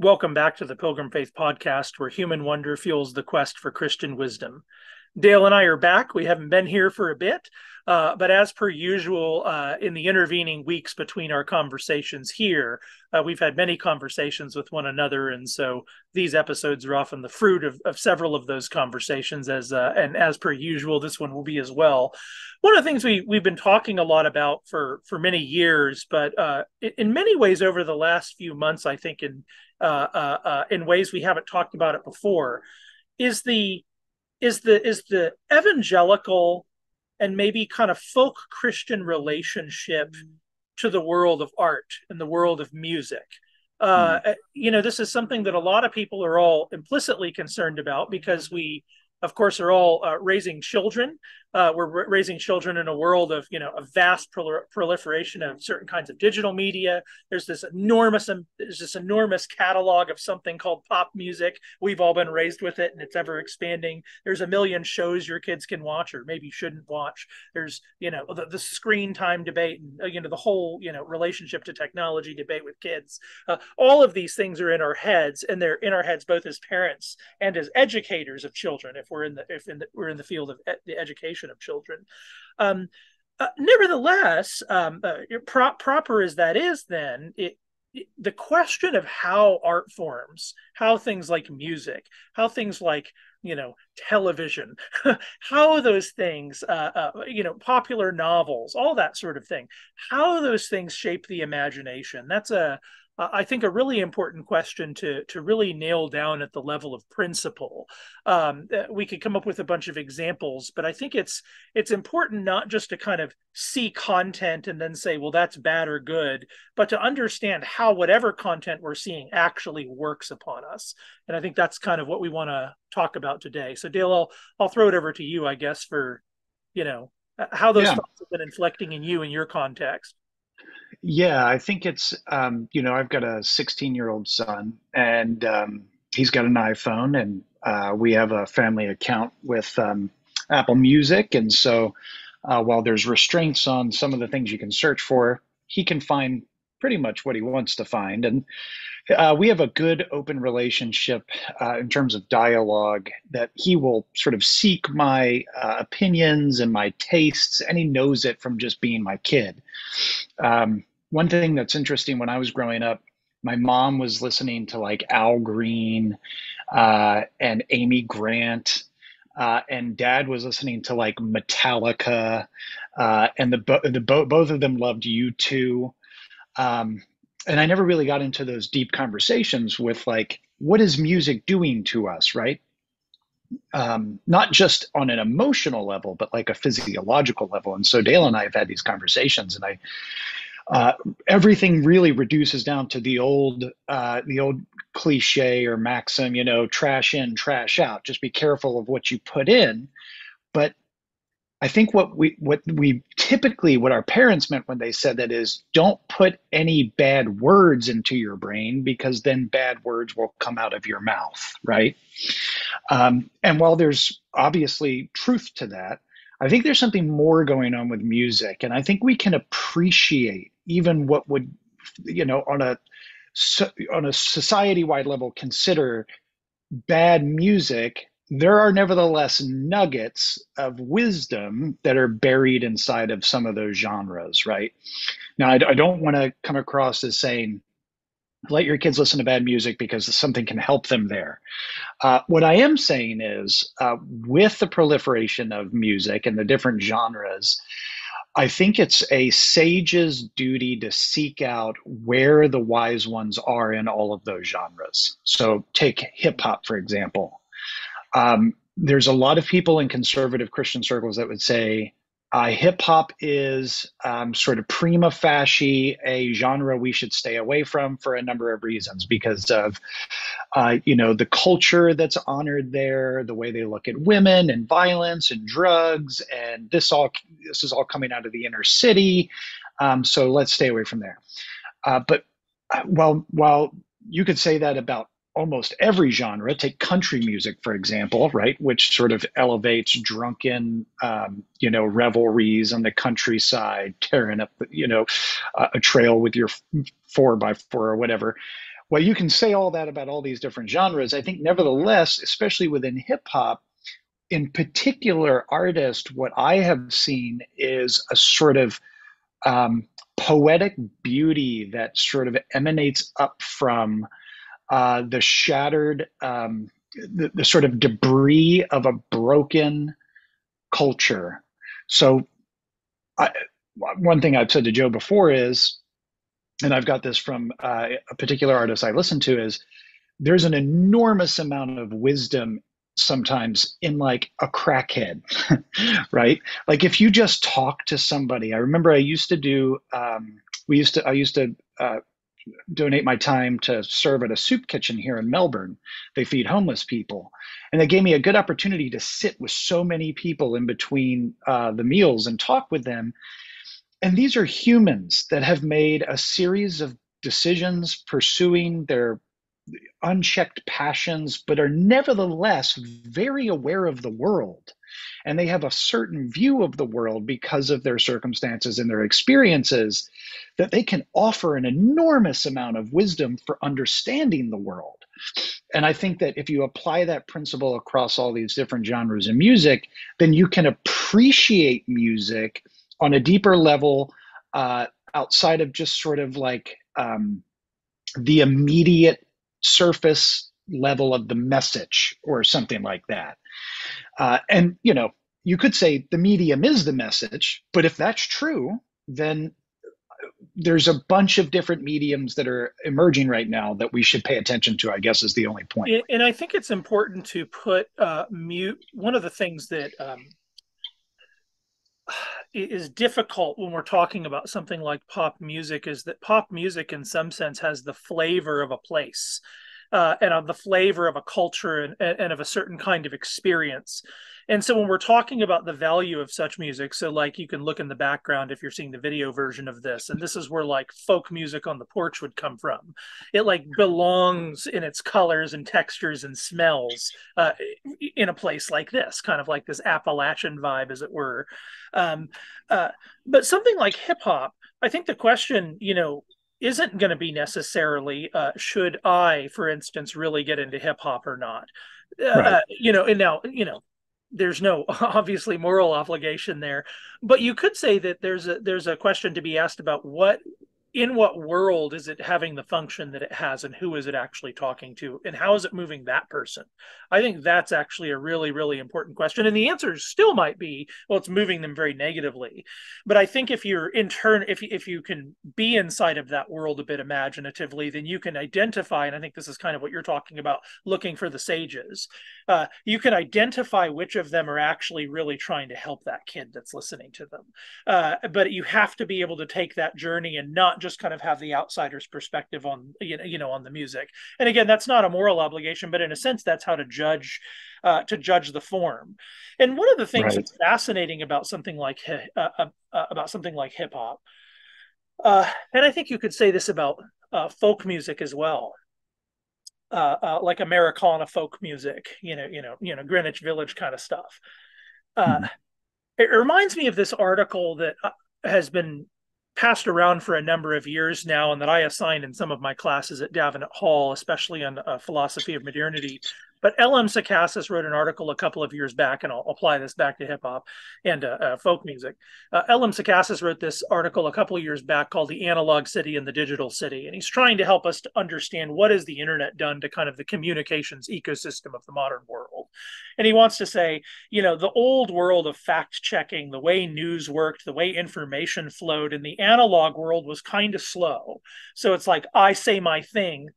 Welcome back to the Pilgrim Faith Podcast, where human wonder fuels the quest for Christian wisdom. Dale and I are back. We haven't been here for a bit, but as per usual, in the intervening weeks between our conversations here, we've had many conversations with one another, and so these episodes are often the fruit of several of those conversations. And as per usual, this one will be as well. One of the things we've been talking a lot about for many years, but in many ways over the last few months, I think in ways we haven't talked about it before, is the evangelical and maybe kind of folk Christian relationship to the world of art and the world of music. Hmm. This is something that a lot of people are all implicitly concerned about because we, of course, are all raising children. We're raising children in a world of, a vast proliferation of certain kinds of digital media. There's this enormous catalog of something called pop music. We've all been raised with it, and it's ever expanding. There's a million shows your kids can watch or maybe shouldn't watch. There's, the screen time debate and, the whole, relationship to technology debate with kids. All of these things are in our heads, and they're in our heads both as parents and as educators of children. If we're in the field of the education of children. Nevertheless, proper as that is, then the question of how art forms, how things like music, how things like television, how those things, popular novels, all that sort of thing, how those things shape the imagination. That's I think a really important question to really nail down at the level of principle. We could come up with a bunch of examples, but I think it's important not just to kind of see content and then say, well, that's bad or good, but to understand how whatever content we're seeing actually works upon us. And I think that's kind of what we want to talk about today. So Dale, I'll throw it over to you, I guess, for how those Yeah, thoughts have been inflecting in you in your context. yeah. I think I've got a 16-year-old son, and he's got an iPhone, and we have a family account with Apple Music, and so while there's restraints on some of the things you can search for, he can find pretty much what he wants to find, and we have a good open relationship in terms of dialogue that he will sort of seek my opinions and my tastes, and he knows it from just being my kid. One thing that's interesting, when I was growing up, my mom was listening to like Al Green and Amy Grant, and dad was listening to like Metallica, and both of them loved U2. Um, and I never really got into those deep conversations with like, what is music doing to us, right? Not just on an emotional level, but like a physiological level. And so Dale and I have had these conversations, and everything really reduces down to the old cliche or maxim, trash in, trash out. Just be careful of what you put in. But I think what our parents meant when they said that is, don't put any bad words into your brain, because then bad words will come out of your mouth, right? And while there's obviously truth to that, I think there's something more going on with music, and I think we can appreciate even what would, on a society-wide level, consider bad music. There are nevertheless nuggets of wisdom that are buried inside of some of those genres, right? Now, I don't want to come across as saying, let your kids listen to bad music because something can help them there. What I am saying is, with the proliferation of music and the different genres, I think it's a sage's duty to seek out where the wise ones are in all of those genres. So take hip hop, for example. There's a lot of people in conservative Christian circles that would say hip hop is sort of prima facie a genre we should stay away from for a number of reasons, because of the culture that's honored there, the way they look at women and violence and drugs, and this is all coming out of the inner city. So let's stay away from there. But while you could say that about almost every genre, take country music, for example, right, which sort of elevates drunken, revelries on the countryside, tearing up, a trail with your 4x4 or whatever. Well, you can say all that about all these different genres. I think, nevertheless, especially within hip hop, in particular artist, what I have seen is a sort of poetic beauty that sort of emanates up from the shattered, the sort of debris of a broken culture. So, I, one thing I've said to Joe before is, and I've got this from a particular artist I listen to, is there's an enormous amount of wisdom sometimes in like a crackhead, right? Like if you just talk to somebody. I remember I used to do, I used to donate my time to serve at a soup kitchen here in Melbourne. They feed homeless people. And they gave me a good opportunity to sit with so many people in between the meals and talk with them. And these are humans that have made a series of decisions pursuing their unchecked passions, but are nevertheless very aware of the world. And they have a certain view of the world because of their circumstances and their experiences, that they can offer an enormous amount of wisdom for understanding the world. And I think that if you apply that principle across all these different genres of music, then you can appreciate music on a deeper level, outside of just sort of like the immediate surface level of the message or something like that. And, you know, you could say the medium is the message, but if that's true, then there's a bunch of different mediums that are emerging right now that we should pay attention to, I guess, is the only point. And I think it's important to put mute. One of the things that is difficult when we're talking about something like pop music is that pop music, in some sense, has the flavor of a place, and of the flavor of a culture, and of a certain kind of experience. And so when we're talking about the value of such music, so like you can look in the background if you're seeing the video version of this, and this is where like folk music on the porch would come from. It like belongs in its colors and textures and smells in a place like this, kind of like this Appalachian vibe, as it were. Um, but something like hip hop, I think the question, isn't going to be necessarily should I, for instance, really get into hip hop or not. Right. And now, there's no obviously moral obligation there, but you could say that there's a question to be asked about in what world is it having the function that it has, and who is it actually talking to, and how is it moving that person? I think that's actually a really, really important question. And the answer still might be, well, it's moving them very negatively. But I think if you're if you can be inside of that world a bit imaginatively, then you can identify, and I think this is kind of what you're talking about, looking for the sages. You can identify which of them are actually really trying to help that kid that's listening to them. But you have to be able to take that journey and not just kind of have the outsider's perspective on on the music. And again, that's not a moral obligation, but in a sense, that's how to judge the form. And one of the things Right. that's fascinating about something like hip hop, and I think you could say this about folk music as well. Like Americana folk music, Greenwich Village kind of stuff. Uh, Mhm. it reminds me of this article that has been passed around for a number of years now, and that I assign in some of my classes at Davenant Hall, especially on philosophy of modernity. But L.M. Sakassis wrote an article a couple of years back, and I'll apply this back to hip hop and folk music. L.M. Sakassis wrote this article a couple of years back called "The Analog City and the Digital City," and he's trying to help us to understand what has the internet done to kind of the communications ecosystem of the modern world. And he wants to say, the old world of fact checking, the way news worked, the way information flowed in the analog world was kind of slow. So it's like, I say my thing,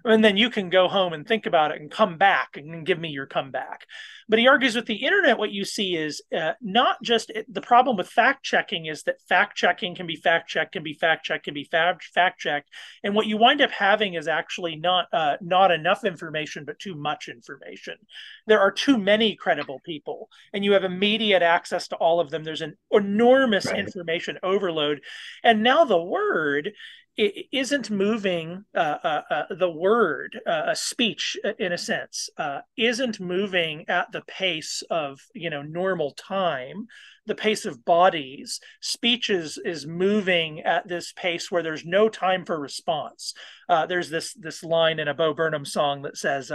and then you can go home and think about it and come back and give me your comeback. But he argues with the internet, what you see is not just the problem with fact checking is that fact checking can be fact checked, can be fact checked, can be fact checked. And what you wind up having is actually not enough information, but too much information. There are too many credible people, and you have immediate access to all of them. There's an enormous Right. information overload. And now the word isn't moving the word, a speech in a sense, isn't moving at the pace of normal time, the pace of bodies. Speech is moving at this pace where there's no time for response. There's this line in a Bo Burnham song that says,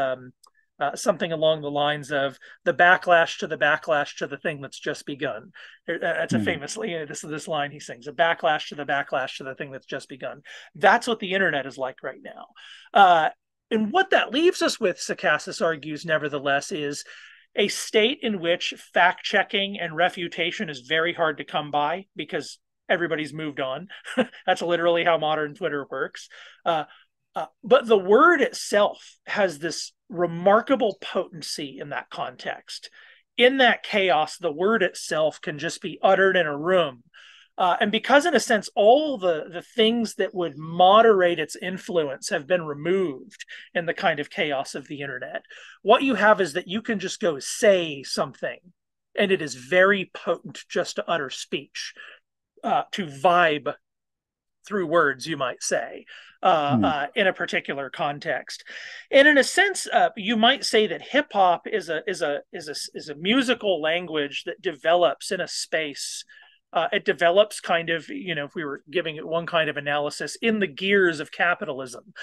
something along the lines of the backlash to the thing that's just begun. That's a famously, this line he sings, a backlash to the thing that's just begun. That's what the internet is like right now. And what that leaves us with, Secassis argues, nevertheless, is a state in which fact checking and refutation is very hard to come by because everybody's moved on. That's literally how modern Twitter works. But the word itself has this remarkable potency in that context. In that chaos, the word itself can just be uttered in a room. And because, in a sense, all the things that would moderate its influence have been removed in the kind of chaos of the internet, what you have is that you can just go say something, and it is very potent just to utter speech, to vibe through words, you might say, in a particular context. And in a sense, you might say that hip hop is a musical language that develops in a space. It develops kind of, if we were giving it one kind of analysis, in the gears of capitalism,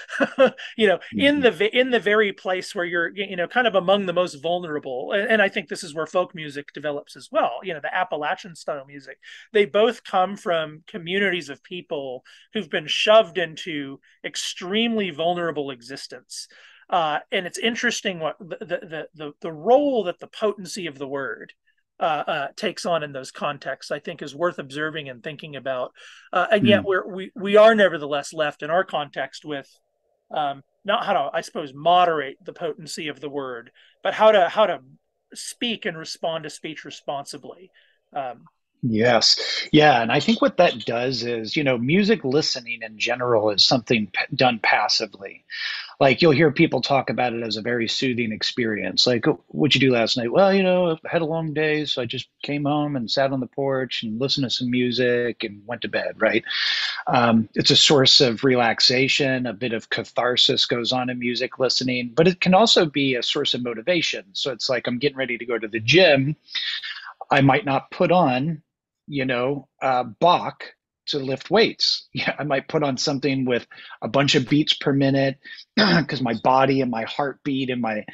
in the very place where you're, kind of among the most vulnerable. And I think this is where folk music develops as well. The Appalachian style music, they both come from communities of people who've been shoved into extremely vulnerable existence. And it's interesting what the role that the potency of the word takes on in those contexts, I think, is worth observing and thinking about. And yet we are nevertheless left in our context with not how to, I suppose, moderate the potency of the word, but how to speak and respond to speech responsibly. Yes. Yeah. And I think what that does is, music listening in general is something done passively. Like you'll hear people talk about it as a very soothing experience. Like, "Oh, what'd you do last night?" "Well, I had a long day, so I just came home and sat on the porch and listened to some music and went to bed," right? It's a source of relaxation, a bit of catharsis goes on in music listening, but it can also be a source of motivation. So it's like I'm getting ready to go to the gym. I might not put on, Bach to lift weights. Yeah, I might put on something with a bunch of beats per minute because my body and my heartbeat and my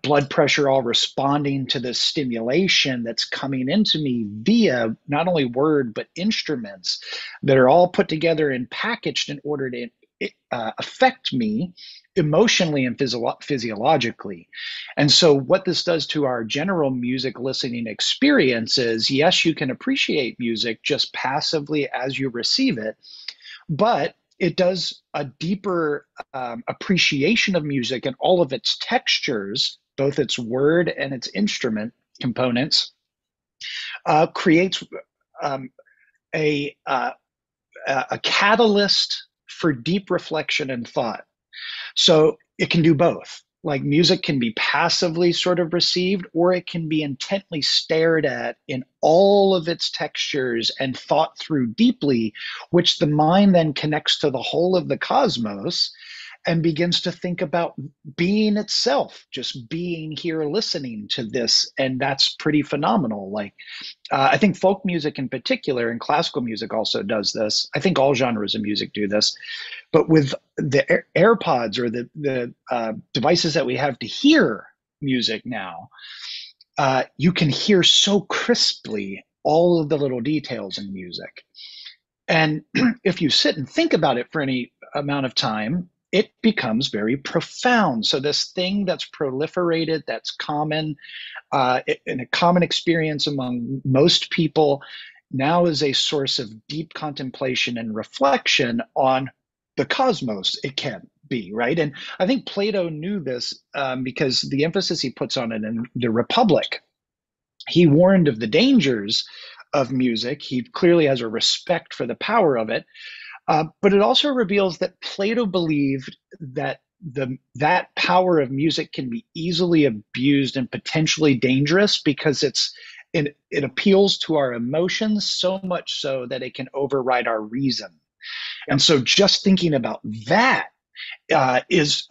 blood pressure all responding to the stimulation that's coming into me via not only word but instruments that are all put together and packaged in order to affect me emotionally and physiologically. And so what this does to our general music listening experience is, yes, you can appreciate music just passively as you receive it, but it does a deeper appreciation of music and all of its textures, both its word and its instrument components, creates a catalyst for deep reflection and thought. So it can do both. Like music can be passively sort of received, or it can be intently stared at in all of its textures and thought through deeply, which the mind then connects to the whole of the cosmos and begins to think about being itself, just being here listening to this. And that's pretty phenomenal. Like, I think folk music in particular, and classical music also does this. I think all genres of music do this. But with the AirPods or the devices that we have to hear music now, you can hear so crisply all of the little details in music. And if you sit and think about it for any amount of time, it becomes very profound. So this thing that's proliferated, that's common, in a common experience among most people, now is a source of deep contemplation and reflection on the cosmos. It can be, right? And I think Plato knew this because the emphasis he puts on it in the Republic. He warned of the dangers of music. He clearly has a respect for the power of it. But it also reveals that Plato believed that that power of music can be easily abused and potentially dangerous because it appeals to our emotions so much so that it can override our reason. Yep. And so just thinking about that is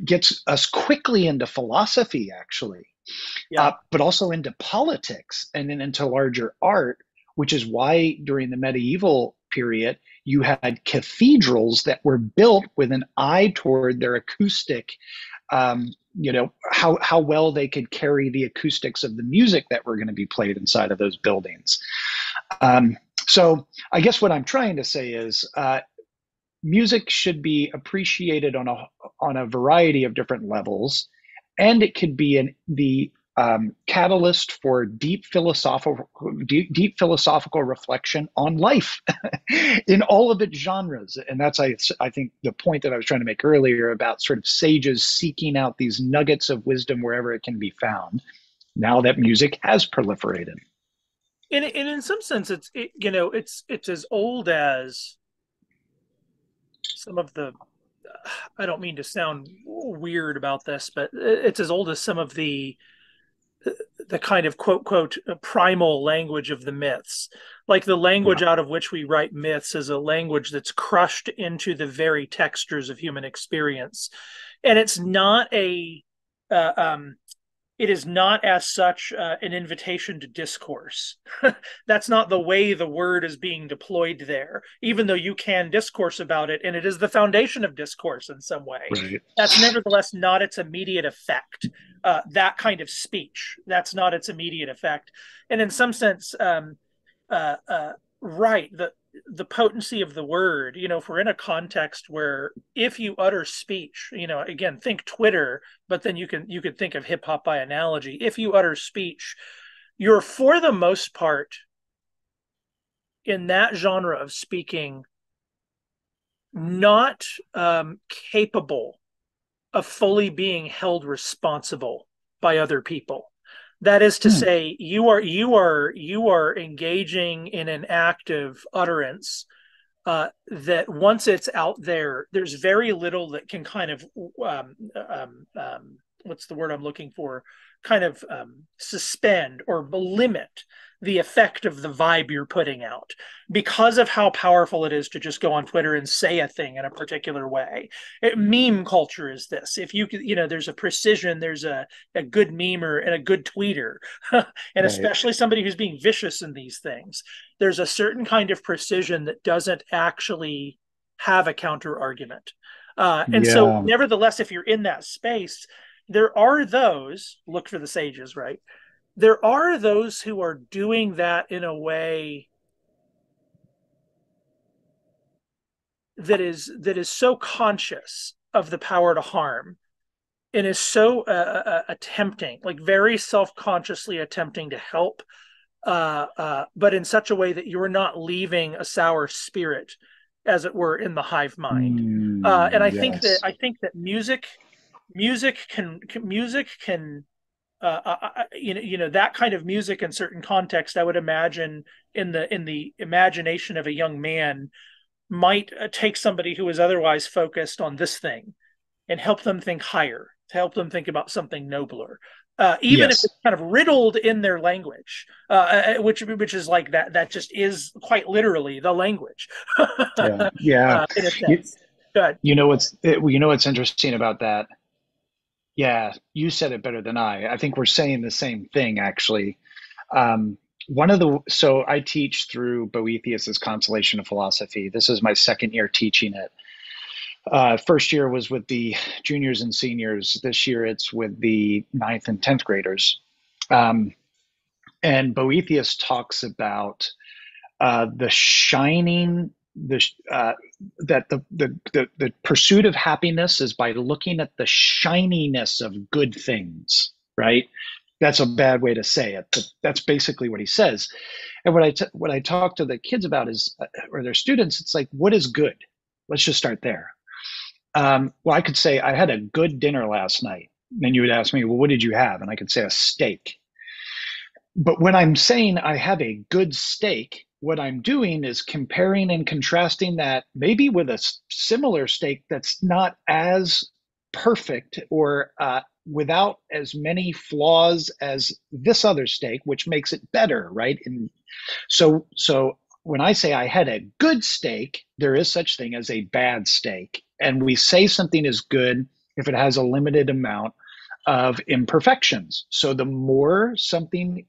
gets us quickly into philosophy, actually, Yeah. but also into politics and then into larger art, which is why during the medieval period you had cathedrals that were built with an eye toward their acoustic, how well they could carry the acoustics of the music that were going to be played inside of those buildings. Um, so I guess what I'm trying to say is music should be appreciated on a variety of different levels, and it could be the catalyst for deep philosophical reflection on life in all of its genres. And that's I think the point that I was trying to make earlier about sort of sages seeking out these nuggets of wisdom wherever it can be found. Now that music has proliferated. And in some sense, it's as old as some of the. I don't mean to sound weird about this, but it's as old as some of the kind of quote primal language of the myths. Like the Yeah. language out of which we write myths is a language that's crushed into the very textures of human experience, and it's not a uh, um, it is not as such an invitation to discourse. That's not the way the word is being deployed there, even though you can discourse about it, and it is the foundation of discourse in some way. Right. That's nevertheless not its immediate effect. That kind of speech, that's not its immediate effect. And in some sense, uh, uh, right, the potency of the word, if we're in a context where if you utter speech, again, think Twitter, but then you could think of hip hop by analogy. If you utter speech, you're for the most part in that genre of speaking not capable of fully being held responsible by other people. That is to Hmm. say, you are engaging in an act of utterance that once it's out there, there's very little that can kind of what's the word I'm looking for? Kind of suspend or limit the effect of the vibe you're putting out because of how powerful it is to just go on Twitter and say a thing in a particular way. Meme culture is this. If you could, there's a precision, there's a good memer and a good tweeter, and Right. especially somebody who's being vicious in these things. There's a certain kind of precision that doesn't actually have a counter argument. And so, Yeah. nevertheless, if you're in that space, there are those, look for the sages, right? There are those who are doing that in a way that is so conscious of the power to harm and is so attempting, like very self-consciously attempting to help, but in such a way that you're not leaving a sour spirit, as it were, in the hive mind. And Yes. I think that music can that kind of music in certain context. I would imagine in the imagination of a young man might take somebody who is otherwise focused on this thing and help them think higher, to help them think about something nobler. Even if Yes. it's kind of riddled in their language, which is like that just is quite literally the language, Yeah. Yeah. in a You, sense. Good. what's interesting about that? Yeah, you said it better than I. I think we're saying the same thing, actually. So I teach through Boethius's Consolation of Philosophy. This is my second year teaching it. First year was with the juniors and seniors. This year it's with the ninth and 10th graders. Um, and Boethius talks about the shining, the that the pursuit of happiness is by looking at the shininess of good things, right? That's a bad way to say it, but that's basically what he says. And what I talk to the kids about is, or their students, it's like, what is good? Let's just start there. Well, I could say I had a good dinner last night. And you would ask me, well, what did you have? And I could say a steak. But when I'm saying I have a good steak, what I'm doing is comparing and contrasting that maybe with a similar steak that's not as perfect or without as many flaws as this other steak, which makes it better, right? And so when I say I had a good steak, there is such thing as a bad steak. And we say something is good if it has a limited amount of imperfections. So the more something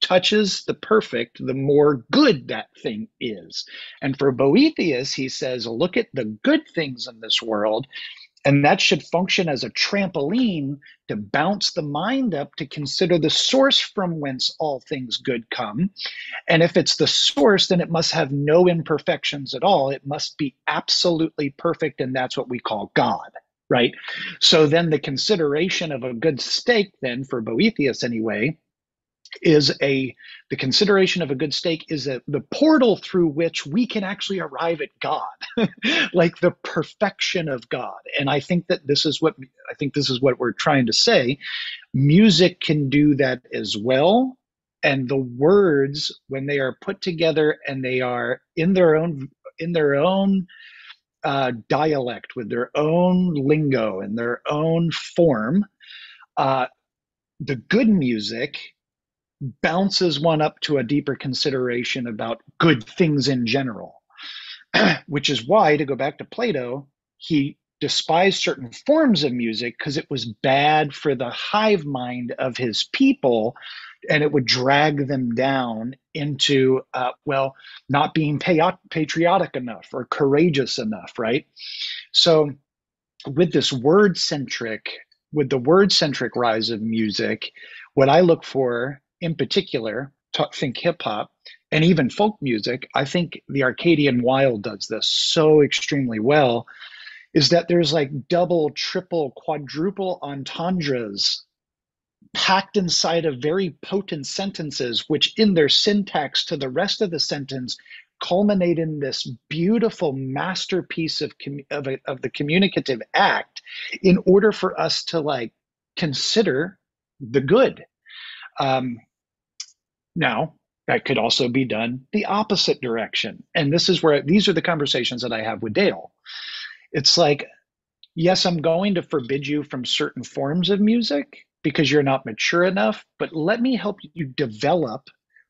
touches the perfect, the more good that thing is. And for Boethius, he says, look at the good things in this world, and that should function as a trampoline to bounce the mind up to consider the source from whence all things good come. And if it's the source, then it must have no imperfections at all. It must be absolutely perfect. And that's what we call God, right? So then the consideration of a good steak, then for Boethius anyway, is the consideration of a good steak is the portal through which we can actually arrive at God, like the perfection of God. And this is what we're trying to say. Music can do that as well. And the words, when they are put together and they are in their own dialect, with their own lingo and their own form, the good music bounces one up to a deeper consideration about good things in general, which is why, to go back to Plato, he despised certain forms of music because it was bad for the hive mind of his people, and it would drag them down into, not being patriotic enough or courageous enough, right? So with the word centric rise of music, what I look for in particular, think hip hop and even folk music, I think the Arcadian Wild does this so extremely well, is that there's like double, triple, quadruple entendres packed inside of very potent sentences, which in their syntax to the rest of the sentence culminate in this beautiful masterpiece of the communicative act, in order for us to like consider the good. Now, that could also be done the opposite direction. And these are the conversations that I have with Dale. It's like, yes, I'm going to forbid you from certain forms of music because you're not mature enough, but let me help you develop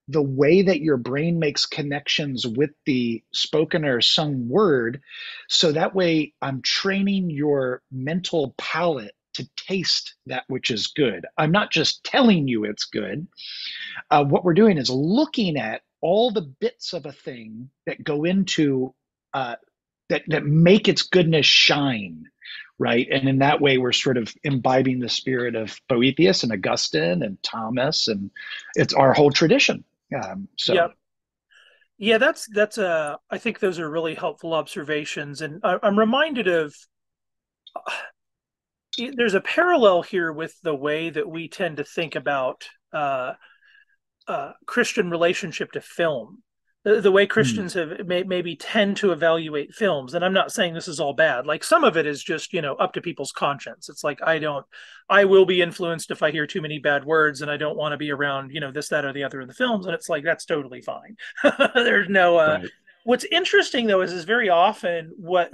the way that your brain makes connections with the spoken or sung word. So that way I'm training your mental palate to taste that which is good. I'm not just telling you it's good. What we're doing is looking at all the bits of a thing that go into that make its goodness shine, right? And in that way, we're sort of imbibing the spirit of Boethius and Augustine and Thomas, and it's our whole tradition. Yep. Yeah, I think those are really helpful observations. And I'm reminded of, there's a parallel here with the way that we tend to think about Christian relationship to film, the way Christians have maybe tend to evaluate films. And I'm not saying this is all bad. Like some of it is just, up to people's conscience. It's like, I will be influenced if I hear too many bad words, and I don't want to be around, this, that, or the other in the films. And it's like, that's totally fine. There's no, Right. What's interesting though is very often what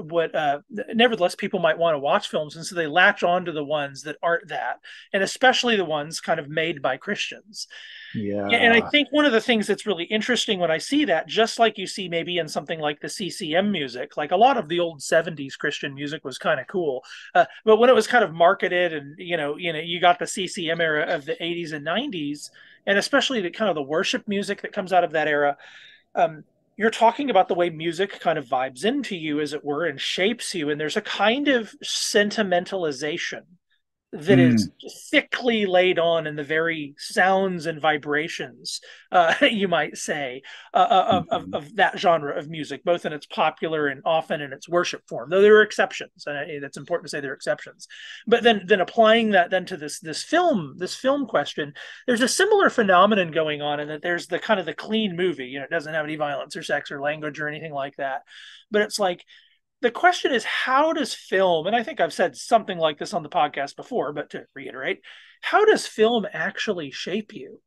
nevertheless people might want to watch films, and so they latch on to the ones that aren't that, and especially the ones kind of made by Christians. And I Yeah. think one of the things that's really interesting when I see that, just like you see maybe in something like the CCM music, like a lot of the old 70s Christian music was kind of cool. But when it was kind of marketed and, you got the CCM era of the 80s and 90s, and especially the kind of the worship music that comes out of that era, you're talking about the way music kind of vibes into you, as it were, and shapes you. And there's a kind of sentimentalization that is Mm, thickly laid on in the very sounds and vibrations, you might say, mhm. of that genre of music, both in its popular and often in its worship form. Though there are exceptions, and it's important to say there are exceptions. But then applying that then to this film question, there's a similar phenomenon going on in that there's the kind of the clean movie. It doesn't have any violence or sex or language or anything like that, but it's like the question is, how does film, and I think I've said something like this on the podcast before, but to reiterate, how does film actually shape you?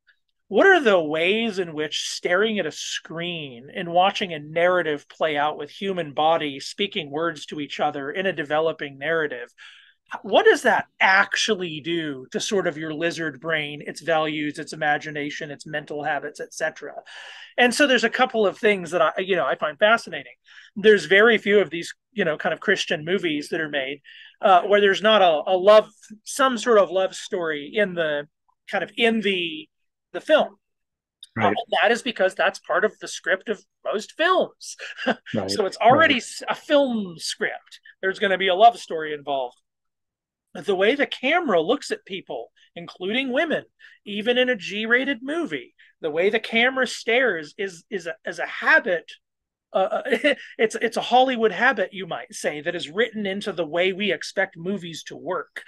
What are the ways in which staring at a screen and watching a narrative play out with human body speaking words to each other in a developing narrative, what does that actually do to sort of your lizard brain, its values, its imagination, its mental habits, etc.? And so there's a couple of things that I find fascinating. There's very few of these, kind of Christian movies that are made where there's not a love, some sort of love story in the film. Right, That is because that's part of the script of most films. right, So it's right. already a film script. There's going to be a love story involved. The way the camera looks at people, including women, even in a G-rated movie, the way the camera stares is a habit. It's a Hollywood habit, you might say, that is written into the way we expect movies to work.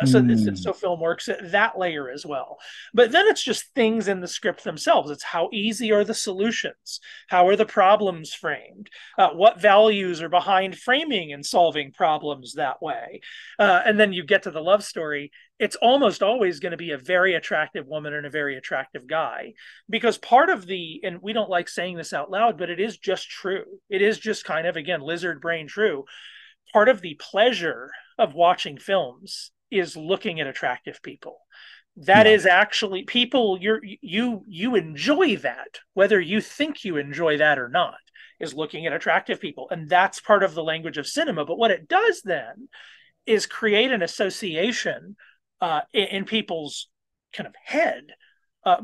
So Mm, film works at that layer as well. But then it's just things in the script themselves. It's how easy are the solutions? How are the problems framed? What values are behind framing and solving problems that way? And then you get to the love story. It's almost always going to be a very attractive woman and a very attractive guy, because part of and we don't like saying this out loud, but it is just true. It is just kind of, again, lizard brain true. Part of the pleasure of watching films is looking at attractive people. That yeah, is actually people you enjoy that, whether you think you enjoy that or not, is looking at attractive people. And that's part of the language of cinema. But what it does then is create an association in people's kind of head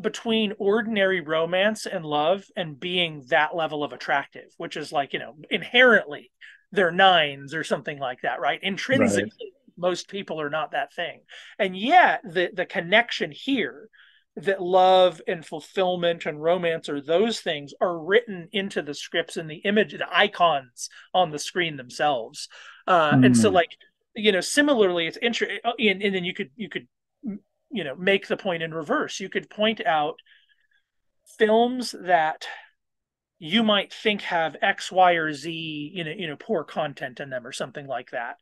between ordinary romance and love and being that level of attractive, which is like, inherently they're nines or something like that, right? right. Intrinsically, most people are not that thing. And yet the connection here, that love and fulfillment and romance or those things are written into the scripts and the image, the icons on the screen themselves. And so Mm, like, similarly, it's interesting. And then you could make the point in reverse. You could point out films that you might think have X, Y, or Z, poor content in them or something like that.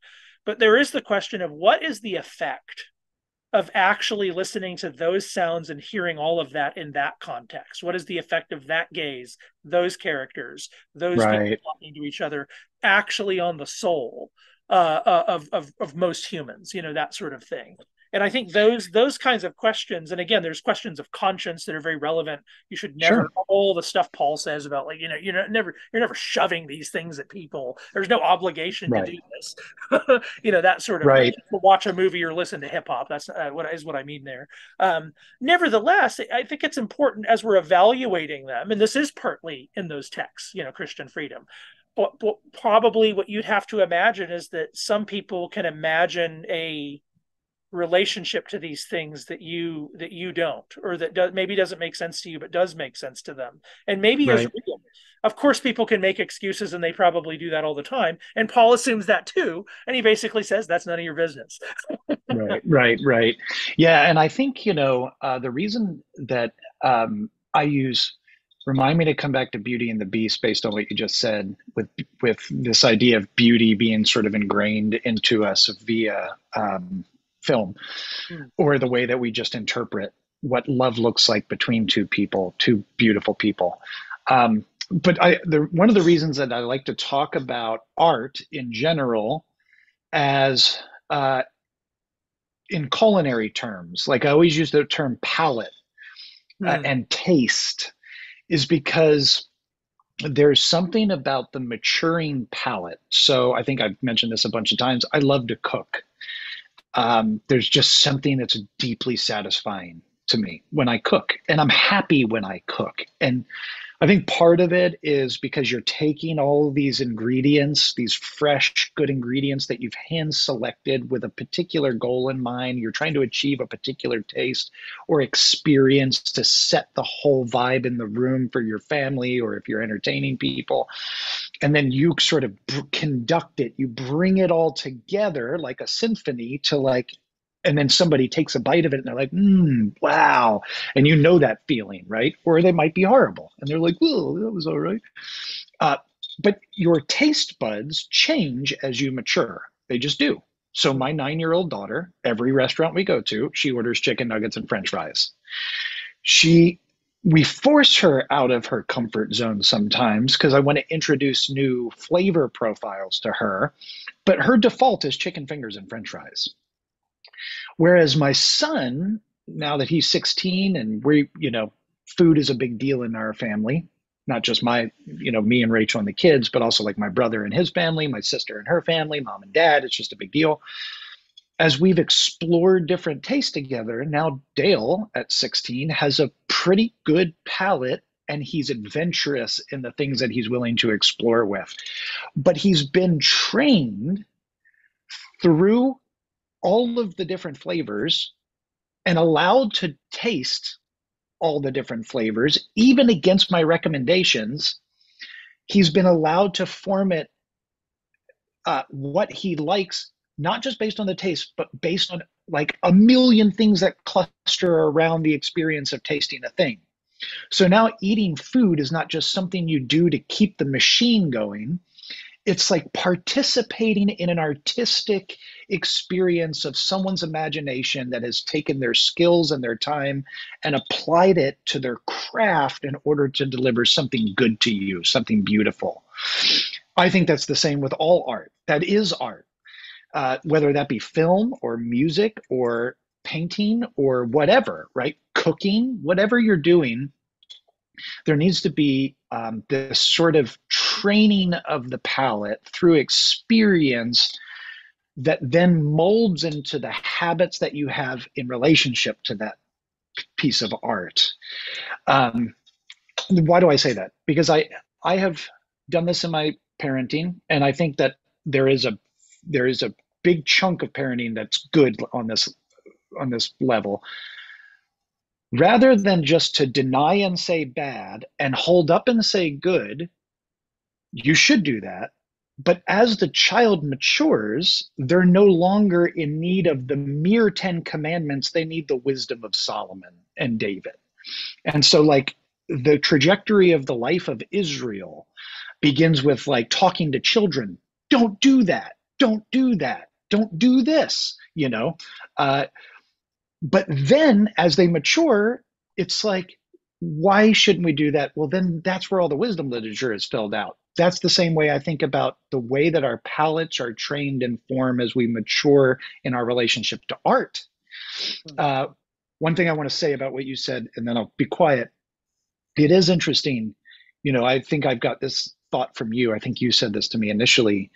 But there is the question of what is the effect of actually listening to those sounds and hearing all of that in that context? What is the effect of that gaze, those characters, those people right. talking to each other, actually on the soul of most humans? That sort of thing. And I think those kinds of questions, and again, there's questions of conscience that are very relevant. You should never, Sure. all the stuff Paul says about, like, you're never shoving these things at people. There's no obligation to Right, do this. That sort of thing. right. Watch a movie or listen to hip hop. That's what I mean there. Nevertheless, I think it's important as we're evaluating them, and this is partly in those texts, Christian freedom. But probably what you'd have to imagine is that some people can imagine a relationship to these things that you don't, or that maybe doesn't make sense to you but does make sense to them, and maybe is Right, real. Of course people can make excuses, and they probably do that all the time, and Paul assumes that too, and he basically says that's none of your business. right, right, right. Yeah, and I think, the reason that I use, remind me to come back to Beauty and the Beast based on what you just said, with this idea of beauty being sort of ingrained into us via film, Mm. or the way that we just interpret what love looks like between two people, two beautiful people. But one of the reasons that I like to talk about art in general as in culinary terms, like I always use the term palate Mm. and taste, is because there's something about the maturing palate. So I think I've mentioned this a bunch of times. I love to cook. There's just something that's deeply satisfying to me when I cook, and I'm happy when I cook. And I think part of it is because you're taking all of these ingredients, these fresh, good ingredients that you've hand selected with a particular goal in mind. You're trying to achieve a particular taste or experience to set the whole vibe in the room for your family, or if you're entertaining people. And then you sort of conduct it, you bring it all together like a symphony to like, and then somebody takes a bite of it and they're like, wow. And that feeling, right? Or they might be horrible and they're like, oh, that was all right. Uh, but your taste buds change as you mature. They just do. So my 9-year-old daughter, every restaurant we go to, she orders chicken nuggets and French fries. She we force her out of her comfort zone sometimes because I want to introduce new flavor profiles to her. But her default is chicken fingers and french fries. Whereas my son, now that he's 16 and food is a big deal in our family, not just me and Rachel and the kids, but also like my brother and his family, my sister and her family, mom and dad. It's just a big deal. As we've explored different tastes together, now Dale at 16 has a pretty good palate and he's adventurous in the things that he's willing to explore with. But he's been trained through all of the different flavors and allowed to taste all the different flavors, even against my recommendations. He's been allowed to form it what he likes, not just based on the taste, but based on like a million things that cluster around the experience of tasting a thing. So now eating food is not just something you do to keep the machine going. It's like participating in an artistic experience of someone's imagination that has taken their skills and their time and applied it to their craft in order to deliver something good to you, something beautiful. I think that's the same with all art. That is art, whether that be film or music or painting or whatever, right? Cooking, whatever you're doing, there needs to be this sort of training of the palate through experience that then molds into the habits that you have in relationship to that piece of art. Why do I say that? Because I have done this in my parenting, and I think that there is a big chunk of parenting that's good on this level. Rather than just to deny and say bad and hold up and say good, you should do that. But as the child matures, they're no longer in need of the mere 10 commandments. They need the wisdom of Solomon and David. And so, like, the trajectory of the life of Israel begins with like talking to children. Don't do that. Don't do that. Don't do this, But then as they mature, it's like, why shouldn't we do that? Well, then that's where all the wisdom literature is filled out. That's the same way I think about the way that our palates are trained and form as we mature in our relationship to art. One thing I want to say about what you said, and then I'll be quiet. It is interesting. I think I've got this thought from you. I think you said this to me initially,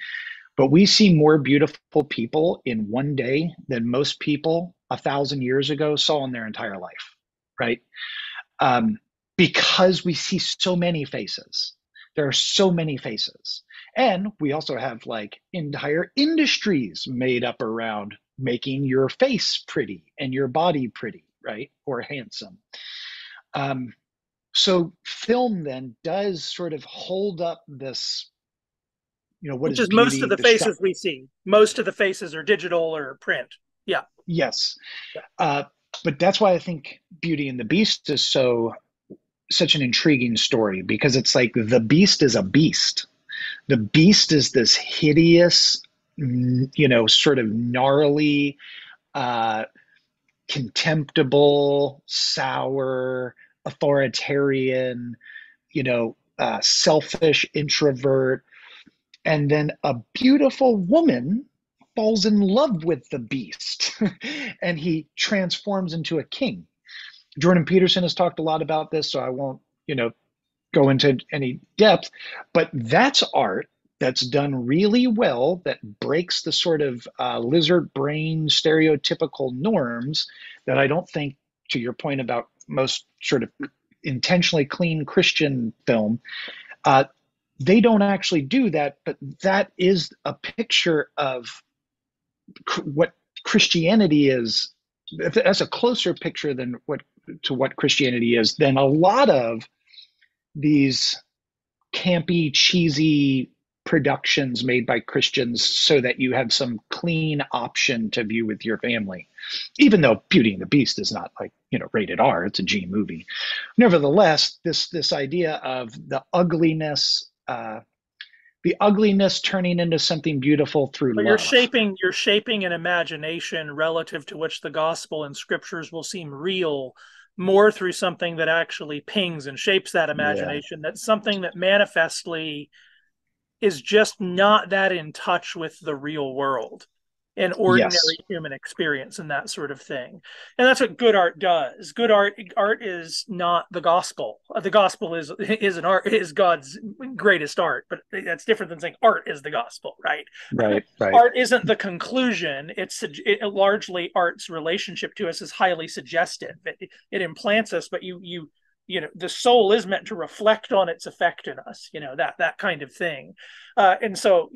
but we see more beautiful people in one day than most people 1,000 years ago saw in their entire life, right? Because we see so many faces. There are so many faces. And we also have like entire industries made up around making your face pretty and your body pretty, right? Or handsome. So film then does sort of hold up this, what Which is is most of beauty? the faces we see. Most of the faces are digital or print. Yeah. Yes. But that's why I think Beauty and the Beast is such an intriguing story, because it's like the beast is a beast. The beast is this hideous, sort of gnarly, contemptible, sour, authoritarian, selfish introvert. And then a beautiful woman falls in love with the beast and he transforms into a king. Jordan Peterson has talked a lot about this, so I won't, go into any depth, but that's art that's done really well, that breaks the sort of lizard brain stereotypical norms that I don't think, to your point about most sort of intentionally clean Christian film, they don't actually do that, but that is a picture of what Christianity is. That's a closer picture than what Christianity is than a lot of these campy, cheesy productions made by Christians so that you have some clean option to view with your family. Even though Beauty and the Beast is not like, rated R, it's a G movie. Nevertheless, this idea of the ugliness turning into something beautiful through But love. you're shaping an imagination relative to which the gospel and scriptures will seem real, more through something that actually pings and shapes that Yeah. imagination. That's something that manifestly is just not that in touch with the real world and ordinary Yes. human experience and that sort of thing. And that's what good art does. Good art is not the gospel. The gospel is God's greatest art, but that's different than saying art is the gospel, right? Right. Right. Art isn't the conclusion. Largely art's relationship to us is highly suggestive. It implants us, but the soul is meant to reflect on its effect in us, that kind of thing. And so,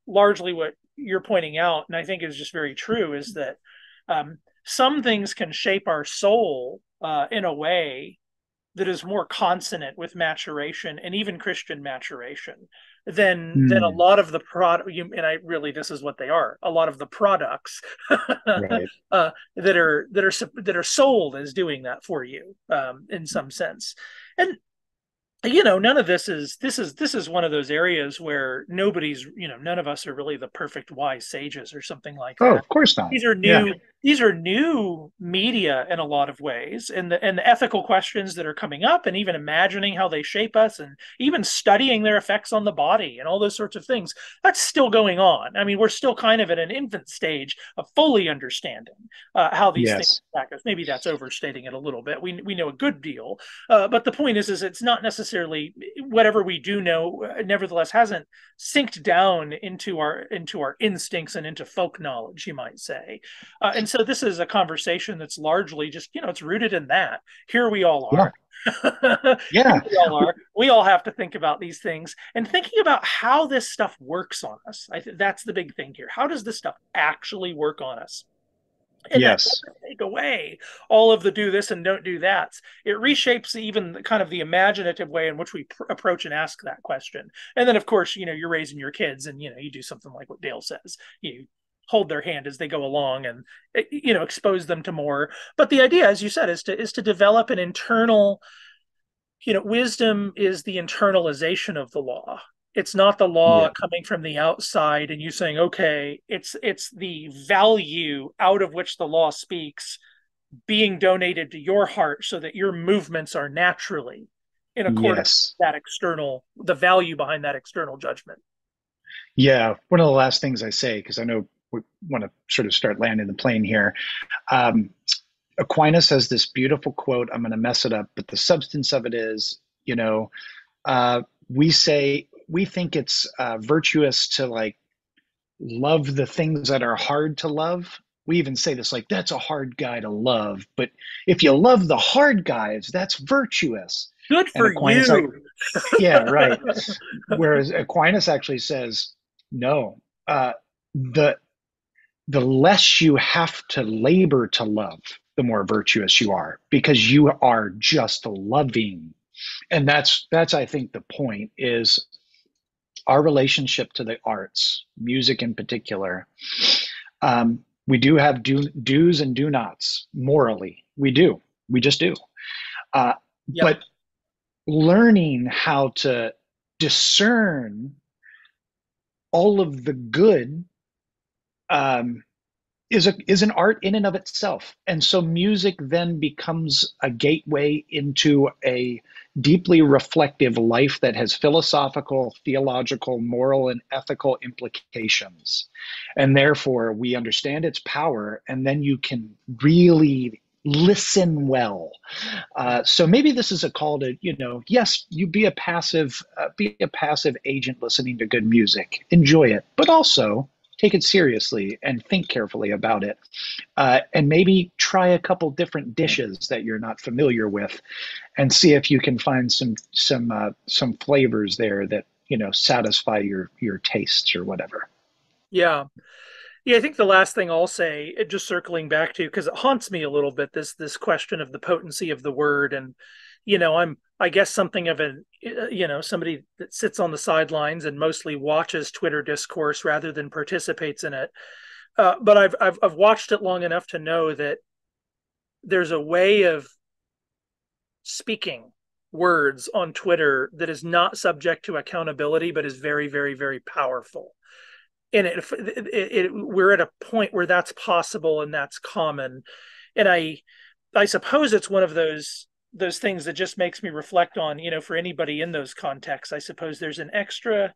largely what you're pointing out, and I think is just very true, is that some things can shape our soul in a way that is more consonant with maturation and even Christian maturation than a Hmm. lot of the product. And I really, this is what they are. A lot of the products Right. that are sold as doing that for you in some sense. And none of this is one of those areas where none of us are really the perfect wise sages or something like Oh, that. of course not. these are Yeah. new these are new media in a lot of ways, and the ethical questions that are coming up, and even imagining how they shape us, and even studying their effects on the body and all those sorts of things, that's still going on. I mean, we're still kind of at an infant stage of fully understanding how these things Yes. affect us. Maybe that's overstating it a little bit. We know a good deal, but the point is it's not necessarily whatever we do know. Nevertheless, hasn't synced down into our instincts and into folk knowledge, you might say. And so this is a conversation that's largely just it's rooted in that. Here we all Yeah. are. Yeah. Here we all are. We all have to think about these things and thinking about how this stuff works on us. I think that's the big thing here. How does this stuff actually work on us? And that Yes. doesn't take away all of the do this and don't do that. It reshapes even kind of the imaginative way in which we approach and ask that question. And then, of course, you're raising your kids, and you do something like what Dale says. You hold their hand as they go along, and expose them to more. But the idea, as you said, is to develop an internal. Wisdom is the internalization of the law. It's not the law Yeah. coming from the outside and you saying, okay, it's the value out of which the law speaks being donated to your heart so that your movements are naturally in accordance Yes. with the value behind that external judgment. Yeah. One of the last things I say, because I know we want to sort of start landing the plane here. Um, Aquinas has this beautiful quote. I'm going to mess it up, but the substance of it is, uh, we think it's virtuous to like love the things that are hard to love. We even say this like, that's a hard guy to love. But if you love the hard guys, that's virtuous. Good And for Aquinas, like, you. yeah, right. Whereas Aquinas actually says, no, the the less you have to labor to love, the more virtuous you are because you are just loving. And that's I think the point is our relationship to the arts, music in particular. We do have do's and do nots morally. We just do. Uh, Yep. but learning how to discern all of the good um, is an art in and of itself. And so music then becomes a gateway into a deeply reflective life that has philosophical, theological, moral, and ethical implications. And therefore, we understand its power, and then you can really listen well. So maybe this is a call to, yes, you be a passive agent listening to good music, enjoy it, but also take it seriously and think carefully about it. And maybe try a couple different dishes that you're not familiar with, and see if you can find some flavors there that satisfy your tastes or whatever. Yeah. Yeah, I think the last thing I'll say, just circling back to, because it haunts me a little bit, this question of the potency of the word, and I guess something of an somebody that sits on the sidelines and mostly watches Twitter discourse rather than participates in it. But I've watched it long enough to know that there's a way of speaking words on Twitter that is not subject to accountability, but is very, very, very powerful. And we're at a point where that's possible and that's common. And I suppose it's one of those things that just makes me reflect on, for anybody in those contexts. I suppose there's an extra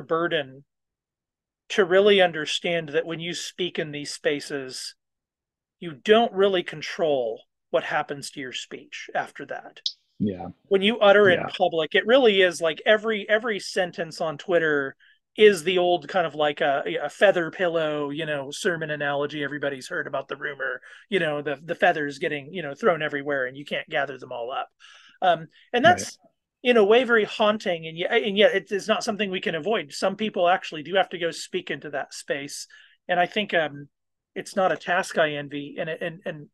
burden to really understand that when you speak in these spaces, you don't really control what happens to your speech after that. Yeah. When you utter in Yeah. public, it really is like every sentence on Twitter is the old kind of like a feather pillow, sermon analogy everybody's heard about the rumor, the feathers getting, thrown everywhere and you can't gather them all up. And Right. that's in a way very haunting, and yet it is not something we can avoid. Some people actually do have to go speak into that space, and I think it's not a task I envy, and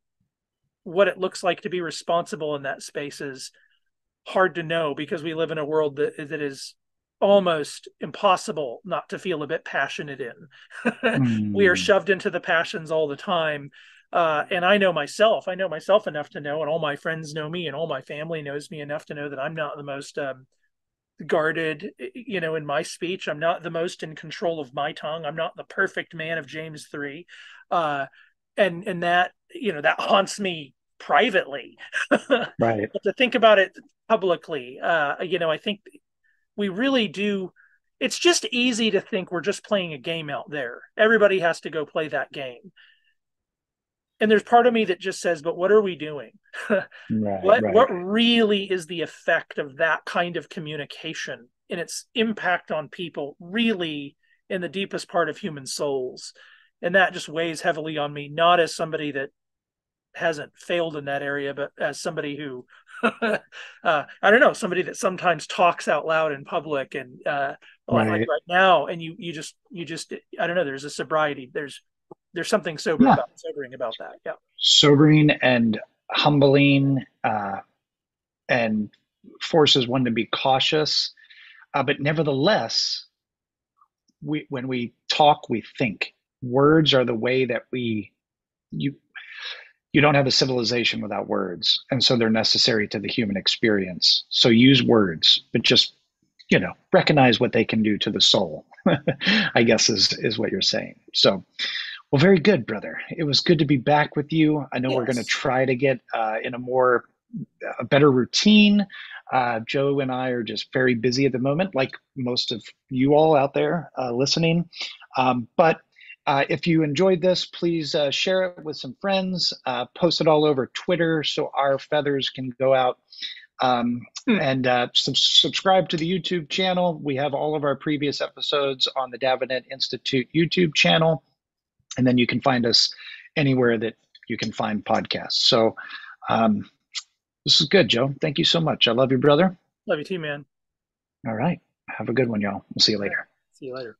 what it looks like to be responsible in that space is hard to know because we live in a world that is almost impossible not to feel a bit passionate in. We are Mm, shoved into the passions all the time. And I know myself enough to know, and all my friends know me, and all my family knows me enough to know that I'm not the most guarded, in my speech. I'm not the most in control of my tongue. I'm not the perfect man of James 3. Uh, and that haunts me privately. But right. to think about it publicly, I think we really do. It's just easy to think we're just playing a game out there. Everybody has to go play that game. And there's part of me that just says, but what are we doing? Right. what Right. really is the effect of that kind of communication and its impact on people really in the deepest part of human souls? And that just weighs heavily on me, not as somebody that hasn't failed in that area, but as somebody who I don't know, somebody that sometimes talks out loud in public, and like Right. right now, and you just I don't know, there's a sobriety, there's something Yeah. sobering about that. Yeah. Sobering and humbling, and forces one to be cautious. But nevertheless, when we talk, we think. Words are the way that you you don't have a civilization without words, and so they're necessary to the human experience. So use words, but just recognize what they can do to the soul. I guess is what you're saying. So, well, very good, brother. It was good to be back with you. I know we're going to Yes. try to get in a better routine. Joe and I are just very busy at the moment, like most of you all out there listening. But if you enjoyed this, please share it with some friends, post it all over Twitter so our feathers can go out. And subscribe to the YouTube channel. We have all of our previous episodes on the Davenant Institute YouTube channel. And then you can find us anywhere that you can find podcasts. So um, this is good, Joe. Thank you so much. I love you, brother. Love you too, man. All right. Have a good one, y'all. We'll see you All right. later. See you later.